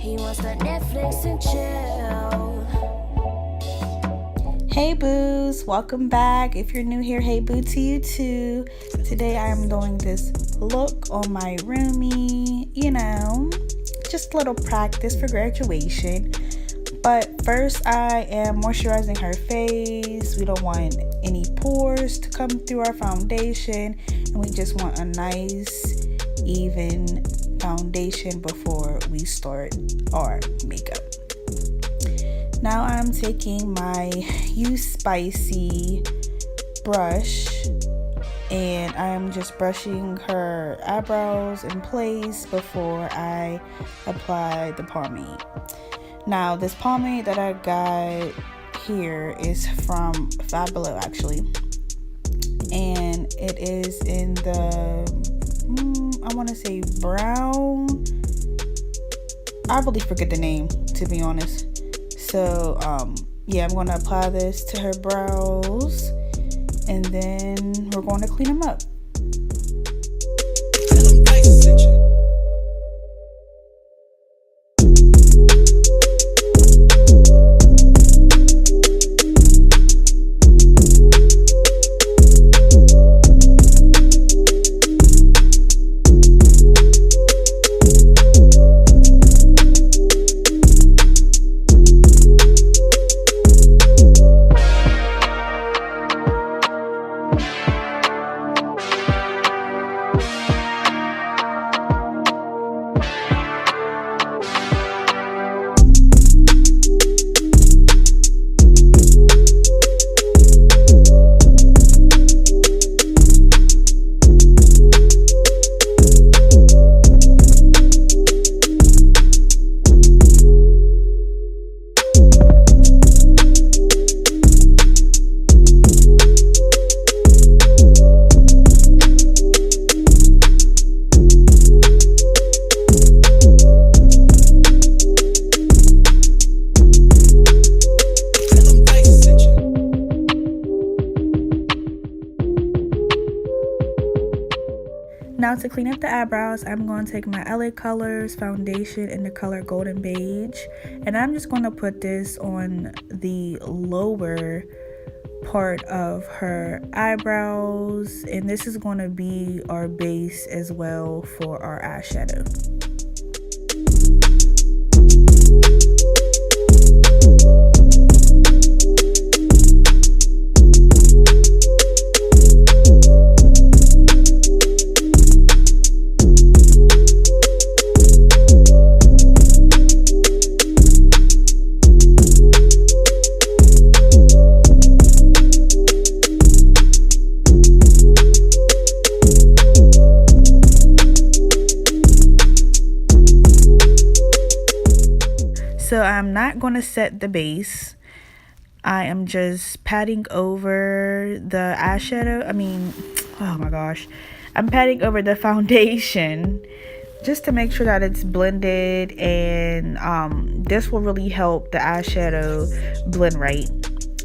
He wants that Netflix and chill. Hey boos, welcome back. If you're new here, hey boo to you too. Today I am doing this look on my roomie, just a little practice for graduation. But first I am moisturizing her face. We don't want any pores to come through our foundation, and we just want a nice even foundation before we start our makeup. Now I'm taking my You Spicy brush and I'm just brushing her eyebrows in place before I apply the pomade. Now this pomade that I got here is from Five Below actually, and it is in the I want to say brown. I really forget the name, to be honest. So yeah, I'm going to apply this to her brows and then we're going to clean them up. Now to clean up the eyebrows, I'm going to take my LA Colors foundation in the color Golden Beige, and I'm just going to put this on the lower part of her eyebrows, and this is going to be our base as well for our eyeshadow. So I'm not going to set the base. I am just patting over the eyeshadow. Oh my gosh. I'm patting over the foundation just to make sure that it's blended, and this will really help the eyeshadow blend right.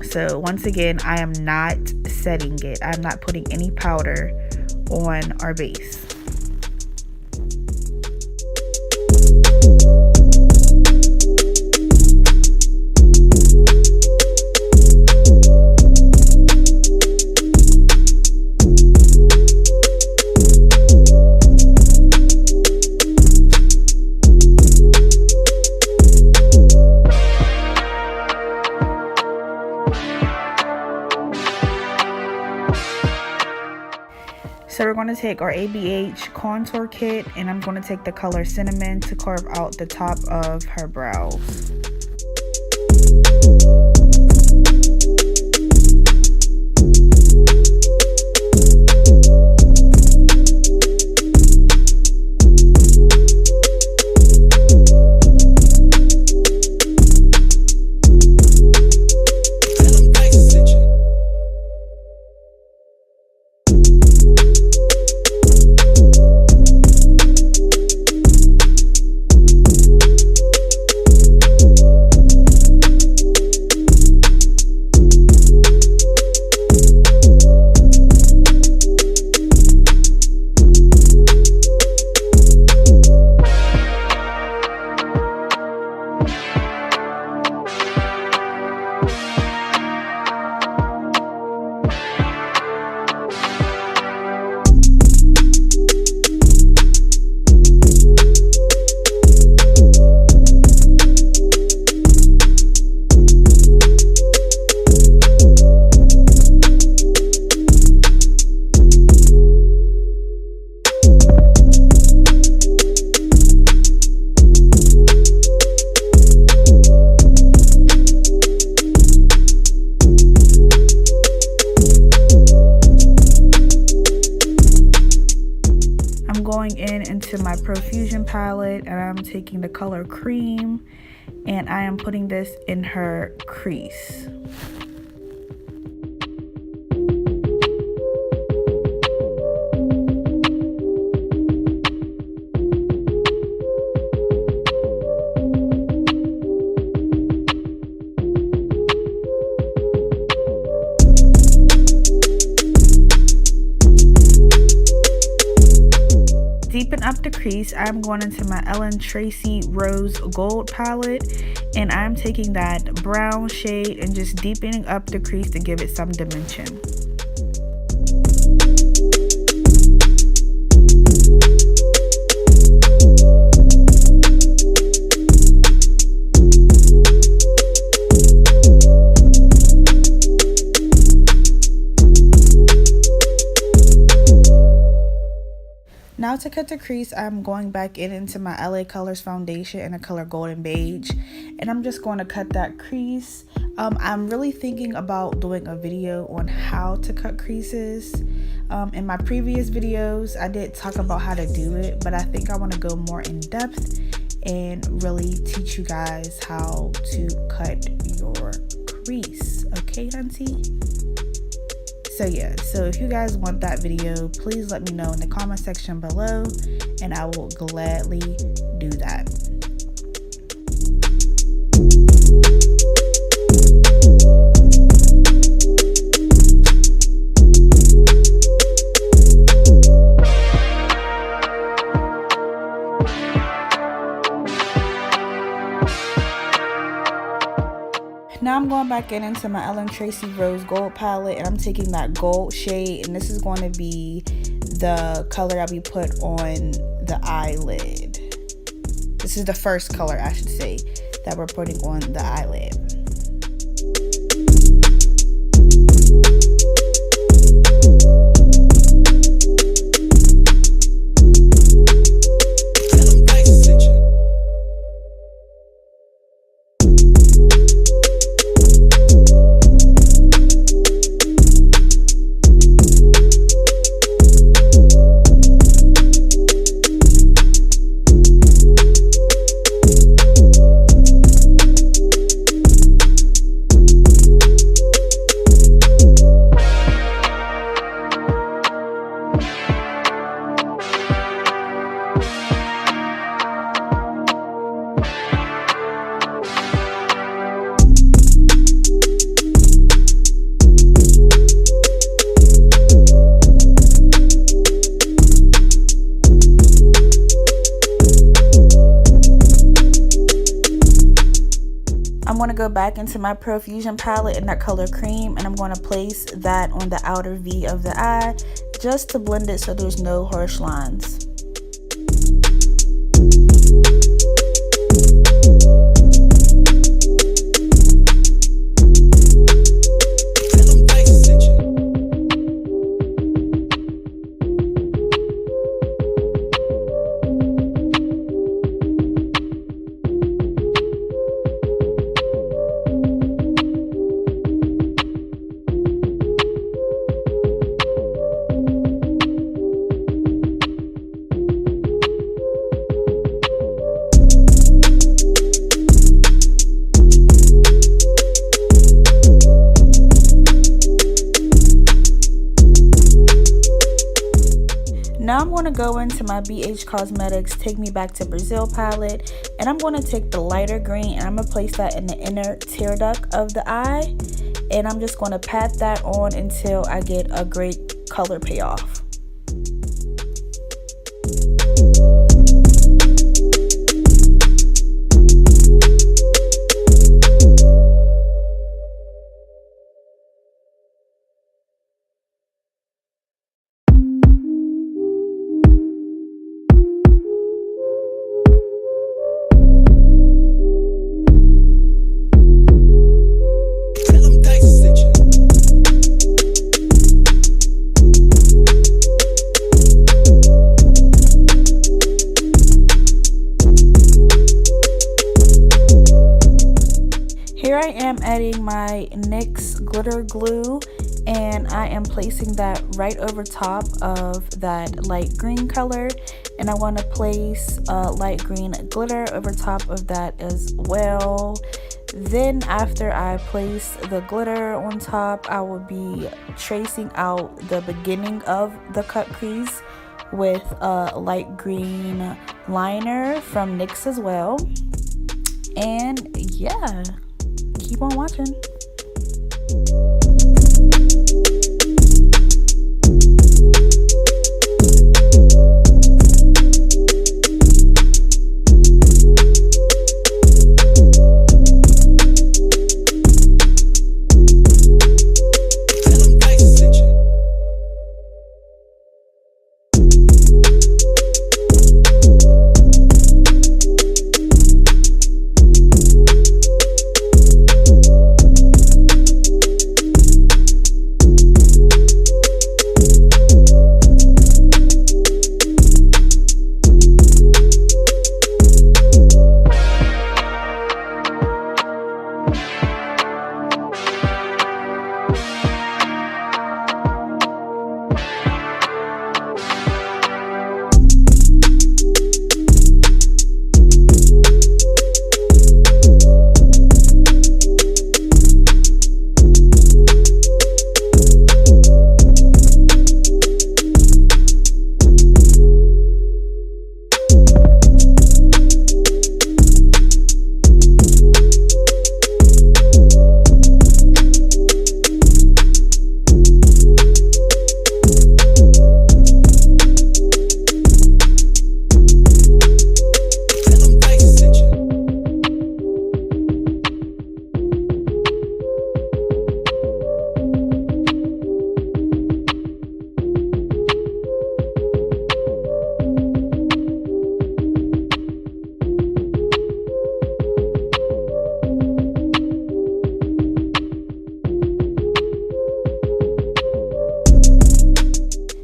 So once again, I am not setting it. I'm not putting any powder on our base. So we're going to take our ABH contour kit, and I'm going to take the color Cinnamon to carve out the top of her brows. into my Profusion palette, and I'm taking the color Cream, and I am putting this in her crease. Deepen up the crease, I'm going into my Ellen Tracy Rose Gold palette, and I'm taking that brown shade and just deepening up the crease to give it some dimension. Now to cut the crease, I'm going back into my LA Colors foundation in the color Golden Beige, and I'm just going to cut that crease. I'm really thinking about doing a video on how to cut creases. In my previous videos, I did talk about how to do it, but I think I want to go more in depth and really teach you guys how to cut your crease. Okay, hunty? So yeah, so if you guys want that video, please let me know in the comment section below, and I will gladly do that. Now I'm going back into my Ellen Tracy Rose Gold palette, and I'm taking that gold shade, and this is going to be the color that we put on the eyelid. This is the first color, I should say, that we're putting on the eyelid. I'm going to go back into my Profusion palette in that color Cream, and I'm going to place that on the outer V of the eye just to blend it so there's no harsh lines. Now I'm going to go into my BH Cosmetics Take Me Back to Brazil palette, and I'm going to take the lighter green and I'm going to place that in the inner tear duct of the eye, and I'm just going to pat that on until I get a great color payoff. Here I am adding my NYX glitter glue, and I am placing that right over top of that light green color, And I want to place light green glitter over top of that as well. Then after I place the glitter on top, I will be tracing out the beginning of the cut crease with a light green liner from NYX as well. And yeah, keep on watching.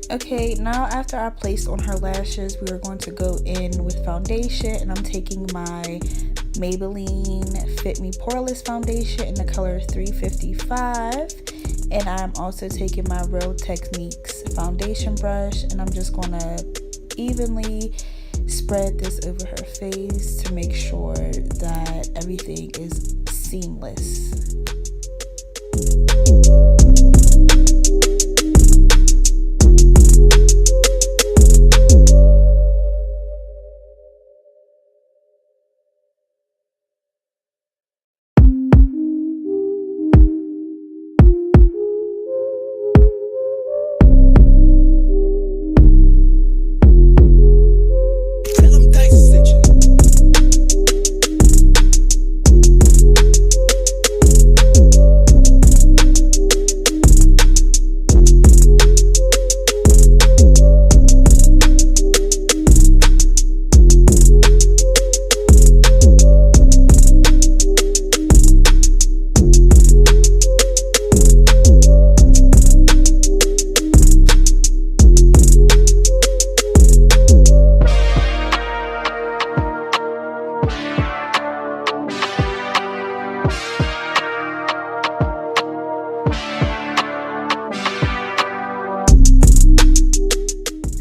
Okay, now after I placed on her lashes, we are going to go in with foundation, and I'm taking my Maybelline Fit Me Poreless foundation in the color 355, and I'm also taking my Real Techniques foundation brush, and I'm just going to evenly spread this over her face to make sure that everything is seamless.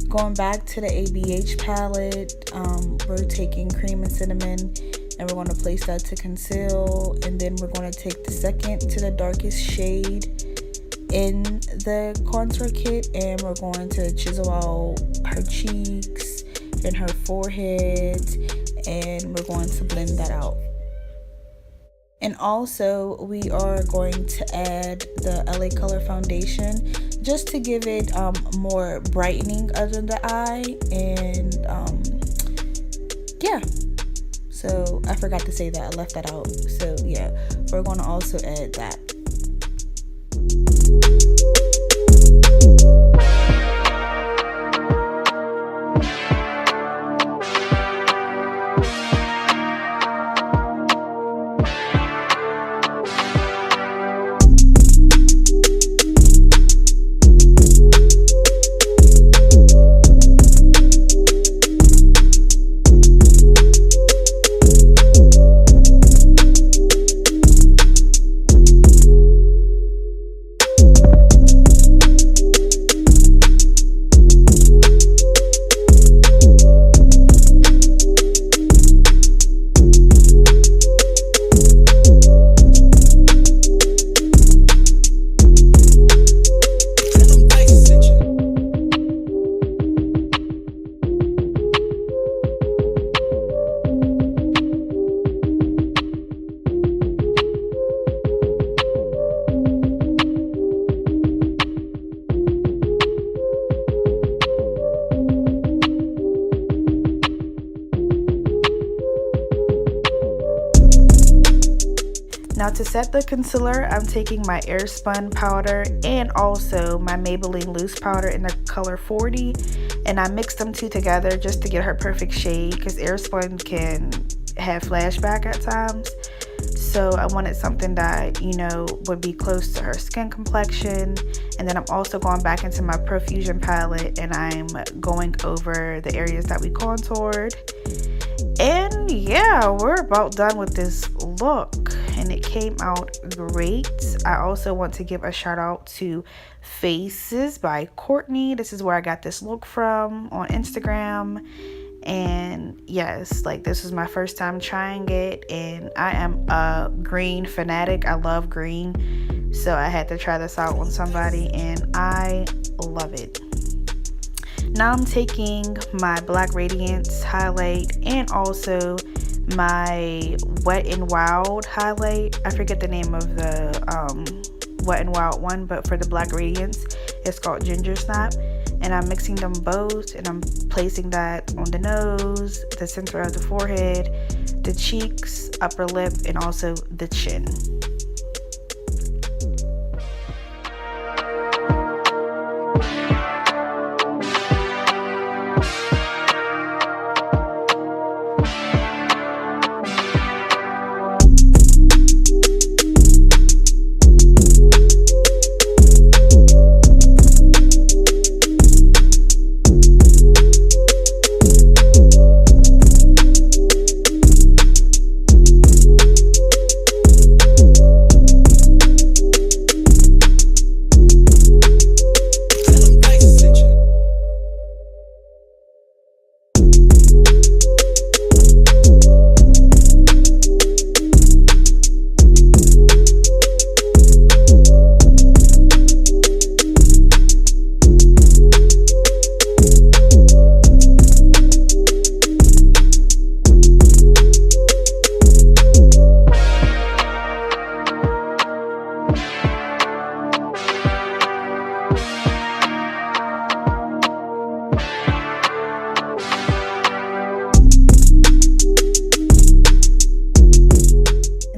Going back to the ABH palette, we're taking Cream and Cinnamon, and we're going to place that to conceal, and then we're going to take the second to the darkest shade in the contour kit, and we're going to chisel out her cheeks and her forehead, and we're going to blend that out. And also we are going to add the LA Color foundation just to give it more brightening under the eye. And yeah, so I forgot to say that, I left that out. So yeah, we're going to also add that. Now to set the concealer, I'm taking my Airspun powder and also my Maybelline loose powder in the color 40, and I mixed them two together just to get her perfect shade, because Airspun can have flashback at times. So I wanted something that, you know, would be close to her skin complexion. And then I'm also going back into my Profusion palette and I'm going over the areas that we contoured. And yeah, we're about done with this look and it came out great. I also want to give a shout out to FacesbyKourtney. This is where I got this look from on Instagram. And yes, like this is my first time trying it, and I am a green fanatic. I love green, so I had to try this out on somebody and I love it. Now I'm taking my Black Radiance highlight and also my Wet n Wild highlight. I forget the name of the Wet n Wild one, but for the Black Radiance it's called Ginger Snap. And I'm mixing them both and I'm placing that on the nose, the center of the forehead, the cheeks, upper lip, and also the chin.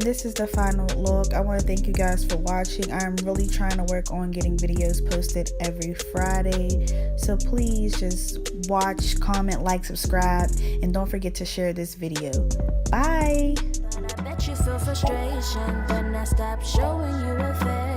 This is the final look. I want to thank you guys for watching. I'm really trying to work on getting videos posted every Friday, so please just watch, comment, like, subscribe, and don't forget to share this video. Bye. I bet you feel frustration when I stop showing you affection.